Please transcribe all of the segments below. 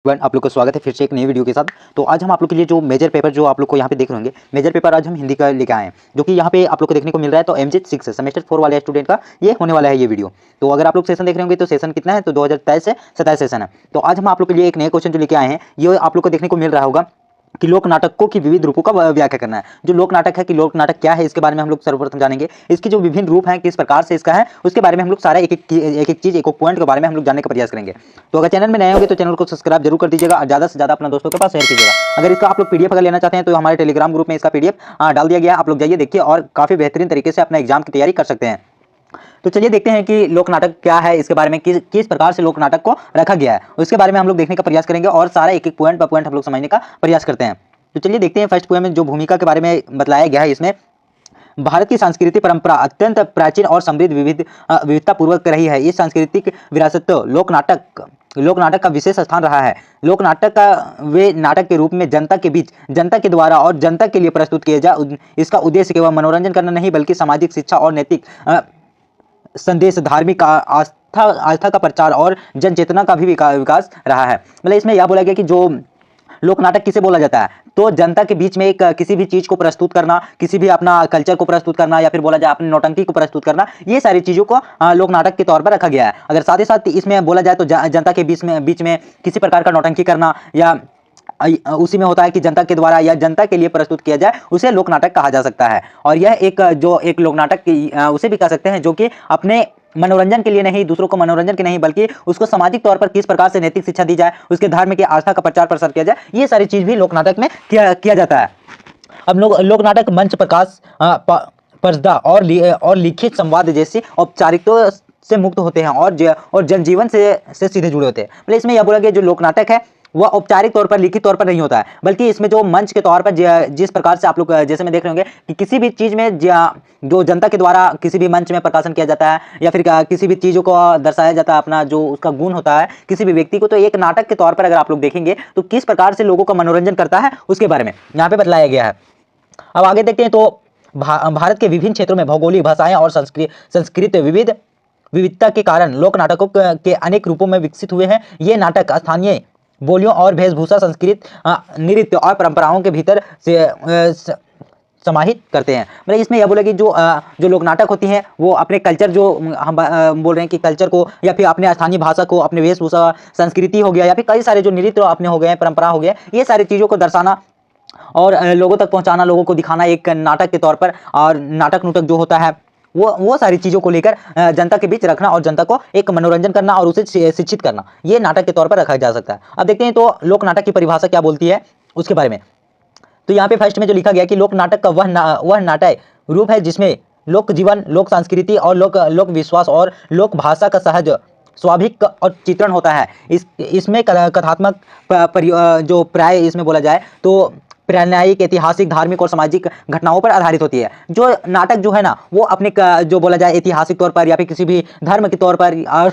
आप लोग का स्वागत है फिर से एक नई वीडियो के साथ। तो आज हम आप लोग के लिए जो मेजर पेपर जो आप लोग को यहाँ पे देख रहे होंगे, मेजर पेपर आज हम हिंदी का लेके आए हैं, जो कि यहाँ पे आप लोग को देखने को मिल रहा है। तो एमजेड 6 सेमेस्टर 4 वाले स्टूडेंट का ये होने वाला है ये वीडियो। तो अगर आप लोग सेशन देख रहे होंगे तो सेशन कितना है, तो 2023 से 27 सेशन है। तो आज हम आप लोग के लिए एक नए क्वेश्चन जो लेके आए हैं, ये आप लोग को देखने को मिल रहा होगा कि लोक नाटकों की विविध रूपों का व्याख्या करना है। जो लोक नाटक है कि लोक नाटक क्या है, इसके बारे में हम लोग सर्वप्रथम जानेंगे। इसके जो विभिन्न रूप हैं, किस प्रकार से इसका है, उसके बारे में हम लोग सारा एक एक चीज, एक पॉइंट के बारे में हम लोग जानने का प्रयास करेंगे। तो अगर चैनल में नए होंगे तो चैनल को सब्सक्राइब जरूर कर दीजिएगा और ज़्यादा से ज़्यादा अपना दोस्तों के पास शेयर कीजिएगा। अगर इसका आप लोग पीडीएफ अगर लेना चाहते हैं तो हमारे टेलीग्राम ग्रुप में इसका पीडीएफ डाल दिया गया है, आप लोग जाइए देखिए और काफ़ी बेहतरीन तरीके से अपना एग्जाम की तैयारी कर सकते हैं। तो चलिए देखते हैं कि लोक नाटक क्या है, इसके बारे में किस प्रकार से लोक नाटक को रखा गया है, उसके बारे में हम लोग देखने का प्रयास करेंगे और सारा एक एक पॉइंट बाय पॉइंट हम लोग समझने का प्रयास करते हैं। तो चलिए देखते हैं फर्स्ट पोएम में जो भूमिका के बारे में बतलाया गया है। इसमें भारत की सांस्कृतिक परंपरा अत्यंत प्राचीन और समृद्ध विविधता पूर्वक रही है। इस सांस्कृतिक विरासत लोक नाटक का विशेष स्थान रहा है। लोक नाटक का वे नाटक के रूप में जनता के बीच, जनता के द्वारा और जनता के लिए प्रस्तुत किए जाए। इसका उद्देश्य केवल मनोरंजन करना नहीं बल्कि सामाजिक शिक्षा और नैतिक संदेश, धार्मिक आस्था का प्रचार और जन चेतना का भी विकास रहा है। मतलब इसमें यह बोला गया कि जो लोक नाटक किसे बोला जाता है, तो जनता के बीच में एक किसी भी चीज को प्रस्तुत करना, किसी भी अपना कल्चर को प्रस्तुत करना, या फिर बोला जाए अपनी नौटंकी को प्रस्तुत करना, ये सारी चीजों को लोक नाटक के तौर पर रखा गया है। अगर साथ ही साथ इसमें बोला जाए तो जनता के बीच में किसी प्रकार का नौटंकी करना या उसी में होता है कि जनता के द्वारा या जनता के लिए प्रस्तुत किया जाए, उसे लोक नाटक कहा जा सकता है। और यह एक लोक नाटक उसे भी कह सकते हैं जो कि अपने मनोरंजन के लिए नहीं, दूसरों को मनोरंजन के नहीं, बल्कि उसको सामाजिक तौर पर किस प्रकार से नैतिक शिक्षा दी जाए, उसके धर्म की आस्था का प्रचार प्रसार किया जाए, ये सारी चीज भी लोक नाटक में किया जाता है। अब लोक नाटक मंच, प्रकाश, पर्दा और लिखित संवाद जैसी औपचारिकताओं से मुक्त होते हैं और जनजीवन से सीधे जुड़े होते हैं। मतलब इसमें यह बोला गया जो लोक नाटक है वह औपचारिक तौर पर, लिखित तौर पर नहीं होता है, बल्कि इसमें जो मंच के तौर पर जिस प्रकार से आप लोग जैसे में देख रहे होंगे कि किसी भी चीज में जो जनता के द्वारा किसी भी मंच में प्रकाशन किया जाता है या फिर किसी भी चीजों को दर्शाया जाता है, अपना जो उसका गुण होता है किसी भी व्यक्ति को, तो एक नाटक के तौर पर अगर आप लोग देखेंगे तो किस प्रकार से लोगों का मनोरंजन करता है उसके बारे में यहाँ पे बताया गया है। अब आगे देखते हैं। तो भारत के विभिन्न क्षेत्रों में भौगोलिक, भाषाएं और संस्कृत विविधता के कारण लोक नाटकों के अनेक रूपों में विकसित हुए हैं। ये नाटक स्थानीय बोलियों और वेशभूषा, संस्कृत, नृत्य और परंपराओं के भीतर से समाहित करते हैं। मतलब इसमें यह बोला कि जो लोक नाटक होती हैं वो अपने कल्चर, जो हम बोल रहे हैं कि कल्चर को, या फिर अपने स्थानीय भाषा को, अपने वेशभूषा, संस्कृति हो गया, या फिर कई सारे जो नृत्य अपने हो गए, परंपरा हो गया, ये सारी चीज़ों को दर्शाना और लोगों तक पहुँचाना, लोगों को दिखाना एक नाटक के तौर पर, और नाटक नुटक जो होता है वो सारी चीज़ों को लेकर जनता के बीच रखना और जनता को एक मनोरंजन करना और उसे शिक्षित करना, ये नाटक के तौर पर रखा जा सकता है। अब देखते हैं तो लोक नाटक की परिभाषा क्या बोलती है उसके बारे में। तो यहाँ पे फर्स्ट में जो लिखा गया कि लोक नाटक का वह नाटक रूप है जिसमें लोक जीवन, लोक संस्कृति और लोक विश्वास और लोक भाषा का सहज स्वाभाविक और चित्रण होता है। इसमें कथात्मक जो प्राय इसमें बोला जाए तो प्रेरणादायक, ऐतिहासिक, धार्मिक और सामाजिक घटनाओं पर आधारित होती है। जो नाटक जो है ना वो अपने जो बोला जाए ऐतिहासिक तौर पर या फिर किसी भी धर्म के तौर पर और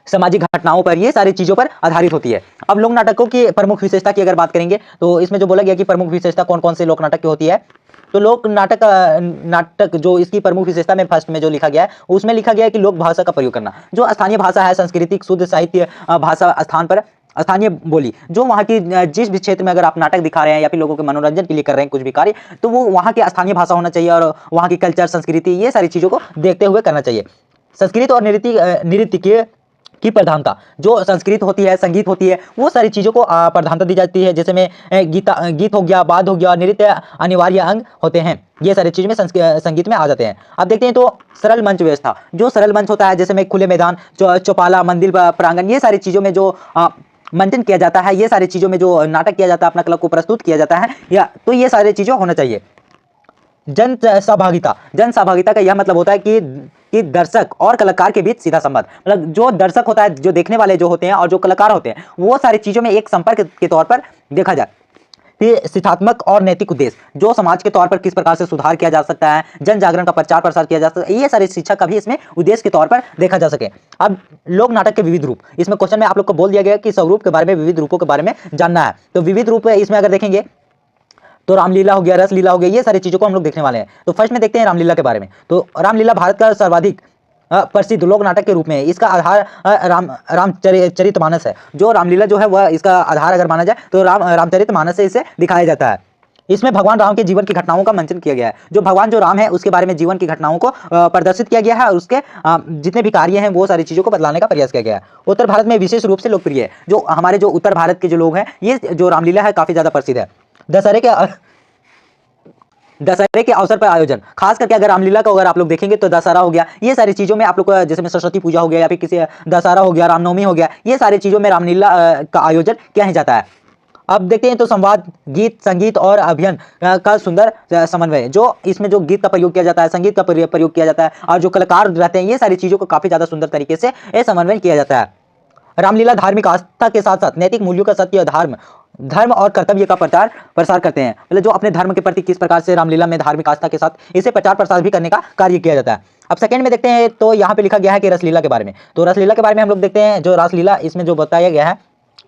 सामाजिक घटनाओं पर, ये सारी चीज़ों पर आधारित होती है। अब लोक नाटकों की प्रमुख विशेषता की अगर बात करेंगे तो इसमें जो बोला गया कि प्रमुख विशेषता कौन कौन से लोक नाटक की होती है, तो लोक नाटक जो इसकी प्रमुख विशेषता में फर्स्ट में जो लिखा गया है उसमें लिखा गया है कि लोक भाषा का प्रयोग करना। जो स्थानीय भाषा है, सांस्कृतिक शुद्ध साहित्य भाषा, स्थान पर स्थानीय बोली, जो वहाँ की जिस भी क्षेत्र में अगर आप नाटक दिखा रहे हैं या फिर लोगों के मनोरंजन के लिए कर रहे हैं कुछ भी कार्य, तो वो वहाँ की स्थानीय भाषा होना चाहिए और वहाँ की कल्चर, संस्कृति, ये सारी चीज़ों को देखते हुए करना चाहिए। संस्कृत और नृत्य की प्रधानता, जो संस्कृत होती है, संगीत होती है, वो सारी चीज़ों को प्रधानता दी जाती है। जैसे में गीत हो गया, वाद्य हो गया, नृत्य अनिवार्य अंग होते हैं, ये सारी चीज़ में संगीत में आ जाते हैं। अब देखते हैं तो सरल मंच व्यवस्था, जो सरल मंच होता है जैसे में खुले मैदान, चौपाला, मंदिर प्रांगण, ये सारी चीज़ों में जो मंचन किया जाता है, ये सारी चीज़ों में जो नाटक किया जाता है, अपना कला को प्रस्तुत किया जाता है, या तो ये सारी चीज़ें होना चाहिए। जन सहभागिता का यह मतलब होता है कि दर्शक और कलाकार के बीच सीधा संबंध, मतलब जो दर्शक होता है, जो देखने वाले जो होते हैं और जो कलाकार होते हैं, वो सारी चीज़ों में एक संपर्क के तौर पर देखा जाए। फिर शिक्षात्मक और नैतिक उद्देश्य, जो समाज के तौर पर किस प्रकार से सुधार किया जा सकता है, जन जागरण का प्रचार प्रसार किया जा सकता है, ये सारी शिक्षा का भी इसमें उद्देश्य के तौर पर देखा जा सके। अब लोक नाटक के विविध रूप, इसमें क्वेश्चन में आप लोग को बोल दिया गया कि स्वरूप के बारे में, विविध रूपों के बारे में जानना है। तो विविध रूप इसमें अगर देखेंगे तो रामलीला हो गया, रसलीला हो गया, ये सारी चीज़ों को हम लोग देखने वाले हैं। तो फर्स्ट में देखते हैं रामलीला के बारे में। तो रामलीला भारत का सर्वाधिक प्रसिद्ध लोक नाटक के रूप में है। इसका आधार रामचरितमानस है। जो रामलीला जो है वह इसका आधार अगर माना जाए तो रामचरितमानस से इसे दिखाया जाता है। इसमें भगवान राम के जीवन की घटनाओं का मंचन किया गया है। जो भगवान जो राम है उसके बारे में जीवन की घटनाओं को प्रदर्शित किया गया है और उसके जितने भी कार्य हैं वो सारी चीज़ों को बदलाने का प्रयास किया गया है। उत्तर भारत में विशेष रूप से लोकप्रिय है। जो हमारे जो उत्तर भारत के जो लोग हैं ये जो रामलीला है काफ़ी ज़्यादा प्रसिद्ध है। दशहरे के अवसर पर आयोजन, खास करके अगर रामलीला को अगर आप लोग देखेंगे तो दशहरा हो गया, ये सारी चीज़ों में आप लोग को जैसे में सरस्वती पूजा हो गया या फिर किसी दशहरा हो गया, रामनवमी हो गया, ये सारी चीज़ों में रामलीला का आयोजन किया ही जाता है। अब देखते हैं तो संवाद, गीत, संगीत और अभिनय का सुंदर समन्वय। जो इसमें जो गीत का प्रयोग किया जाता है, संगीत का प्रयोग किया जाता है और जो कलाकार रहते हैं ये सारी चीज़ों को काफ़ी ज़्यादा सुंदर तरीके से समन्वय किया जाता है। रामलीला धार्मिक आस्था के साथ साथ नैतिक मूल्यों का सत्य, धर्म और कर्तव्य का प्रसार करते हैं। मतलब जो अपने धर्म के प्रति किस प्रकार से रामलीला में धार्मिक आस्था के साथ इसे प्रचार प्रसार भी करने का कार्य किया जाता है। अब सेकंड में देखते हैं तो यहाँ पे लिखा गया है कि रसलीला के बारे में। तो रसलीला के बारे में हम लोग देखते हैं। जो रासलीला इसमें जो बताया गया है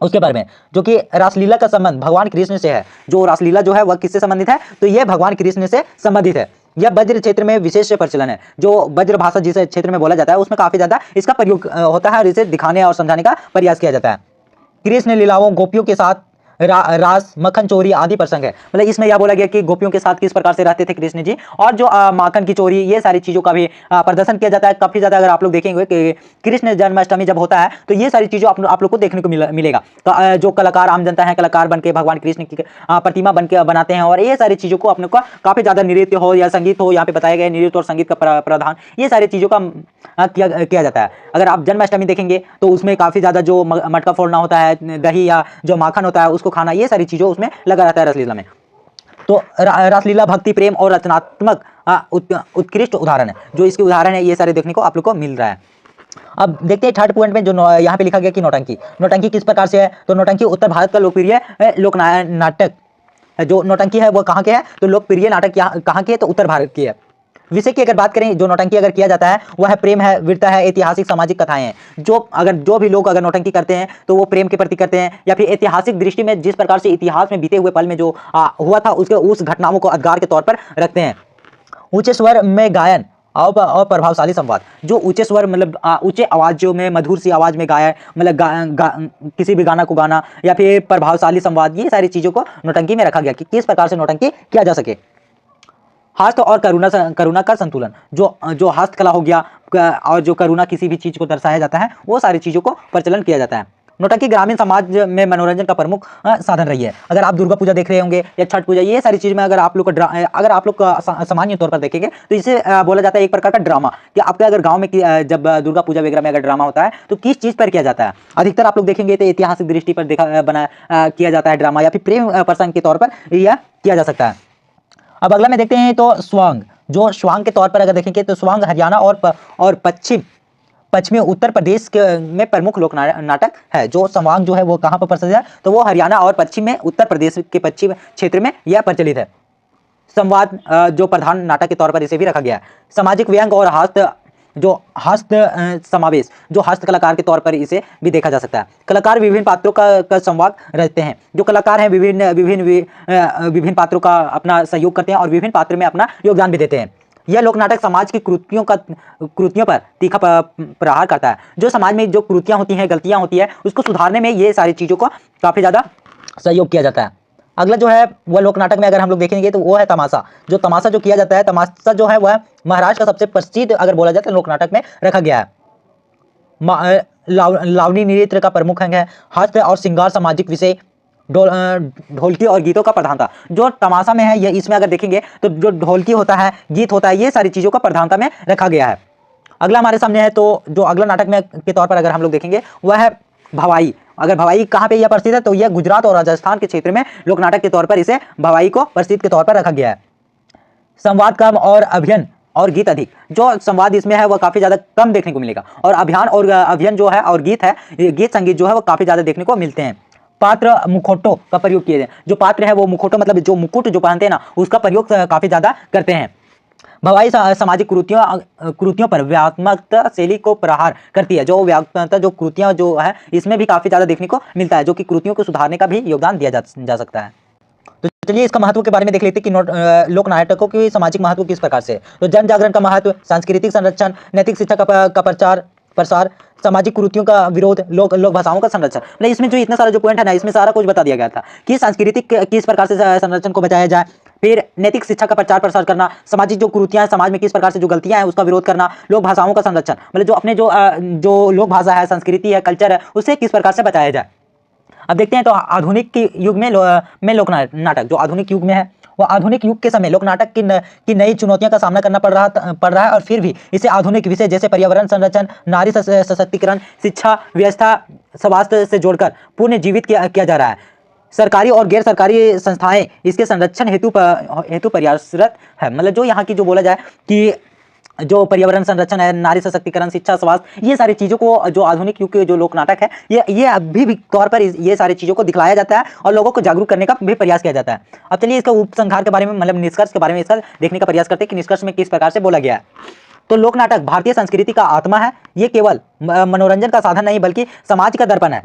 उसके बारे में, जो कि रासलीला का संबंध भगवान कृष्ण से है। जो रासलीला जो है वह किससे संबंधित है, तो यह भगवान कृष्ण से संबंधित है। यह ब्रज क्षेत्र में विशेष प्रचलन है। जो ब्रज भाषा जिस क्षेत्र में बोला जाता है उसमें काफी ज्यादा इसका प्रयोग होता है और इसे दिखाने और समझाने का प्रयास किया जाता है। कृष्ण लीलाओं, गोपियों के साथ रास, मक्खन चोरी आदि प्रसंग है। मतलब इसमें यह बोला गया कि गोपियों के साथ किस प्रकार से रहते थे कृष्ण जी, और जो माखन की चोरी, ये सारी चीजों का भी प्रदर्शन किया जाता है। काफी ज्यादा अगर आप लोग देखेंगे कि कृष्ण जन्माष्टमी जब होता है तो ये सारी चीजों आप लोग को देखने को मिलेगा। तो जो कलाकार, आम जनता है, कलाकार बनके भगवान कृष्ण की प्रतिमा बनके बनाते हैं और ये सारी चीजों को अपने को काफी ज्यादा नृत्य हो या संगीत हो, यहाँ पे बताया गया नृत्य और संगीत का प्रावधान, ये सारी चीजों का किया जाता है। अगर आप जन्माष्टमी देखेंगे तो उसमें काफी ज्यादा जो मटका फोड़ना होता है, दही या जो माखन होता है उसको खाना, ये सारी चीजों उसमें लगा रहता है रसलीला में। तो रासलीला भक्ति, प्रेम और रचनात्मक उत्कृष्ट उदाहरण है। जो इसके उदाहरण है ये सारे देखने को आप लोग को मिल रहा है। अब देखते हैं थर्ड पॉइंट में जो यहाँ पे लिखा गया कि नौटंकी किस प्रकार से है। तो नौटंकी उत्तर भारत का लोकप्रिय लोक नाटक, जो नौटंकी है वो कहाँ के है, तो लोकप्रिय नाटक कहाँ की है, तो उत्तर भारत की है। विषय की अगर बात करें, जो नौटंकी अगर किया जाता है वह है प्रेम है, वीरता है, ऐतिहासिक सामाजिक कथाएं हैं। जो भी लोग अगर नौटंकी करते हैं तो वो प्रेम के प्रति करते हैं या फिर ऐतिहासिक दृष्टि में जिस प्रकार से इतिहास में बीते हुए पल में जो हुआ था उसके उस घटनाओं को अदगार के तौर पर रखते हैं। ऊंचे स्वर में गायन और प्रभावशाली संवाद। जो ऊंचे स्वर मतलब ऊंचे आवाज़ों में, मधुर सी आवाज़ में गाया, मतलब किसी भी गाना को गाना या फिर प्रभावशाली संवाद, ये सारी चीज़ों को नौटंकी में रखा गया कि किस प्रकार से नौटंकी किया जा सके। हास्य और करुणा का संतुलन, जो हास्य कला हो गया और जो करुणा किसी भी चीज़ को दर्शाया जाता है वो सारी चीज़ों को प्रचलन किया जाता है। नौटंकी ग्रामीण समाज में मनोरंजन का प्रमुख साधन रही है। अगर आप दुर्गा पूजा देख रहे होंगे या छठ पूजा, ये सारी चीज़ में अगर आप लोग सामान्य तौर पर देखेंगे तो इसे बोला जाता है एक प्रकार का ड्रामा। कि आपके अगर गांव में जब दुर्गा पूजा वगैरह में अगर ड्रामा होता है तो किस चीज़ पर किया जाता है, अधिकतर आप लोग देखेंगे तो ऐतिहासिक दृष्टि पर किया जाता है ड्रामा, या फिर प्रेम प्रसंग के तौर पर यह किया जा सकता है। अब अगला में देखते हैं तो स्वांग। जो स्वांग के तौर पर अगर देखेंगे तो स्वांग हरियाणा और पश्चिमी उत्तर प्रदेश में प्रमुख लोक नाटक है। जो स्वांग जो है वो कहाँ पर प्रसिद्ध है, तो वो हरियाणा और पश्चिम में उत्तर प्रदेश के पश्चिम क्षेत्र में यह प्रचलित है। संवाद जो प्रधान नाटक के तौर पर इसे भी रखा गया है। सामाजिक व्यंग और समावेश, जो हस्त कलाकार के तौर पर इसे भी देखा जा सकता है। कलाकार विभिन्न पात्रों का संवाद रचते हैं। जो कलाकार हैं विभिन्न पात्रों का अपना सहयोग करते हैं और विभिन्न पात्र में अपना योगदान भी देते हैं। यह लोक नाटक समाज की कृतियों पर तीखा प्रहार करता है। जो समाज में जो कृतियाँ होती हैं, गलतियाँ होती है, उसको सुधारने में ये सारी चीज़ों को काफ़ी ज़्यादा सहयोग किया जाता है। अगला जो है वह लोक नाटक में अगर हम लोग देखेंगे तो वो है तमाशा। जो तमाशा जो किया जाता है, तमाशा जो है वह महाराष्ट्र का सबसे प्रसिद्ध अगर बोला जाए तो लोक नाटक में रखा गया है। लावनी नृत्य का प्रमुख अंग है। हास्य और श्रृंगार, सामाजिक विषय, ढोलकी और गीतों का प्रधानता। जो तमाशा में है, ये इसमें अगर देखेंगे तो जो ढोलकी होता है, गीत होता है, ये सारी चीज़ों का प्रधानता में रखा गया है। अगला हमारे सामने है तो जो अगला नाटक में के तौर पर अगर हम लोग देखेंगे वह है भवाई। अगर भवाई कहाँ पे यह प्रसिद्ध है, तो यह गुजरात और राजस्थान के क्षेत्र में लोक नाटक के तौर पर इसे भवाई को प्रसिद्ध के तौर पर रखा गया है। संवाद कम और अभिनय और गीत अधिक। जो संवाद इसमें है वह काफ़ी ज़्यादा कम देखने को मिलेगा और अभिनय जो है और गीत है, गीत संगीत जो है वो काफ़ी ज़्यादा देखने को मिलते हैं। पात्र मुखौटों का प्रयोग किए जाए। जो पात्र है वो मुखौटों मतलब जो मुकुट जो पहनते हैं ना, उसका प्रयोग काफ़ी ज़्यादा करते हैं। भवाई सामाजिक कृतियों पर व्यात्मक शैली को प्रहार करती है। जो व्यात्मक जो कृतियाँ जो है इसमें भी काफ़ी ज़्यादा देखने को मिलता है, जो कि कृतियों को सुधारने का भी योगदान दिया जा सकता है। तो चलिए इसका महत्व के बारे में देख लेते हैं कि लोक नाटकों की सामाजिक महत्व किस प्रकार से है। तो जन जागरण का महत्व, सांस्कृतिक संरक्षण, नैतिक शिक्षा का प्रसार, सामाजिक कुरीतियों का विरोध, लोक भाषाओं का संरक्षण। मतलब इसमें जो इतना सारा जो पॉइंट है ना, इसमें सारा कुछ बता दिया गया था कि सांस्कृतिक किस प्रकार से संरक्षण को बचाया जाए, फिर नैतिक शिक्षा का प्रचार प्रसार करना, सामाजिक जो कुरीतियां हैं, समाज में किस प्रकार से जो गलतियां हैं उसका विरोध करना, लोक भाषाओं का संरक्षण, मतलब जो अपने जो लोक भाषा है, संस्कृति है, कल्चर है, उसे किस प्रकार से बचाया जाए। अब देखते हैं तो आधुनिक के युग में लोक नाटक जो आधुनिक युग में है, वो आधुनिक युग के समय लोक नाटक की नई चुनौतियों का सामना करना पड़ रहा है, और फिर भी इसे आधुनिक विषय जैसे पर्यावरण संरक्षण, नारी सशक्तिकरण, शिक्षा व्यवस्था, स्वास्थ्य से जोड़कर पुनर्जीवित किया जा रहा है। सरकारी और गैर सरकारी संस्थाएं इसके संरक्षण हेतु प्रयासरत है। मतलब जो यहाँ की जो बोला जाए कि जो पर्यावरण संरक्षण है, नारी सशक्तिकरण, शिक्षा, स्वास्थ्य, ये सारी चीज़ों को जो आधुनिक युग के जो लोक नाटक है, ये अभी भी तौर पर ये सारी चीज़ों को दिखलाया जाता है और लोगों को जागरूक करने का भी प्रयास किया जाता है। अब चलिए इसका उपसंहार के बारे में, मतलब निष्कर्ष के बारे में इसका देखने का प्रयास करते हैं कि निष्कर्ष में किस प्रकार से बोला गया है। तो लोक नाटक भारतीय संस्कृति का आत्मा है। ये केवल मनोरंजन का साधन नहीं बल्कि समाज का दर्पण है।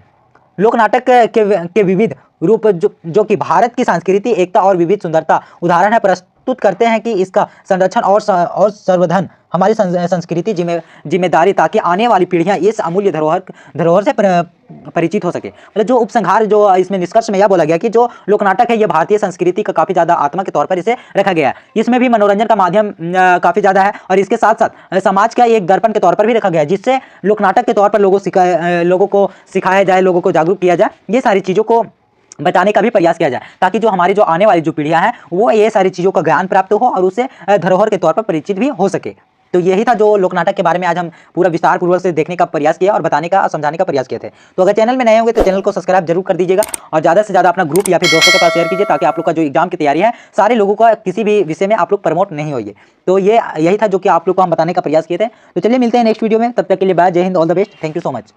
लोक नाटक के विविध रूप जो कि भारत की संस्कृति, एकता और विविध सुंदरता उदाहरण है, प्रस्तुत करते हैं कि इसका संरक्षण और संवर्धन हमारी संस्कृति जिम्मेदारी, ताकि आने वाली पीढ़ियां इस अमूल्य धरोहर से परिचित हो सके। मतलब जो उपसंहार जो इसमें निष्कर्ष में यह बोला गया कि जो लोक नाटक है ये भारतीय संस्कृति का काफ़ी ज़्यादा आत्मा के तौर पर इसे रखा गया है। इसमें भी मनोरंजन का माध्यम काफ़ी ज़्यादा है और इसके साथ साथ समाज का एक दर्पण के तौर पर भी रखा गया है, जिससे लोक नाटक के तौर पर लोगों को सिखाया जाए, लोगों को जागरूक किया जाए, ये सारी चीज़ों को बचाने का भी प्रयास किया जाए, ताकि जो हमारी जो आने वाली जो पीढ़ियां हैं वो ये सारी चीज़ों का ज्ञान प्राप्त हो और उससे धरोहर के तौर पर परिचित भी हो सके। तो यही था जो लोक नाटक के बारे में आज हम पूरा विस्तार पूर्वक से देखने का प्रयास किया और बताने का, समझाने का प्रयास किए थे। तो अगर चैनल में नए होंगे तो चैनल को सब्सक्राइब जरूर कर दीजिएगा और ज़्यादा से ज़्यादा अपना ग्रुप या फिर दोस्तों के पास शेयर कीजिए, ताकि आप लोग का जो एग्जाम की तैयारी है सारे लोगों का किसी भी विषय में आप लोग प्रमोट नहीं होइए। तो यही था जो कि आप लोग को हम बताने का प्रयास किए थे। तो चलिए मिलते हैं नेक्स्ट वीडियो में, तब तक के लिए बाय, जय Hind, all the best, thank you so much.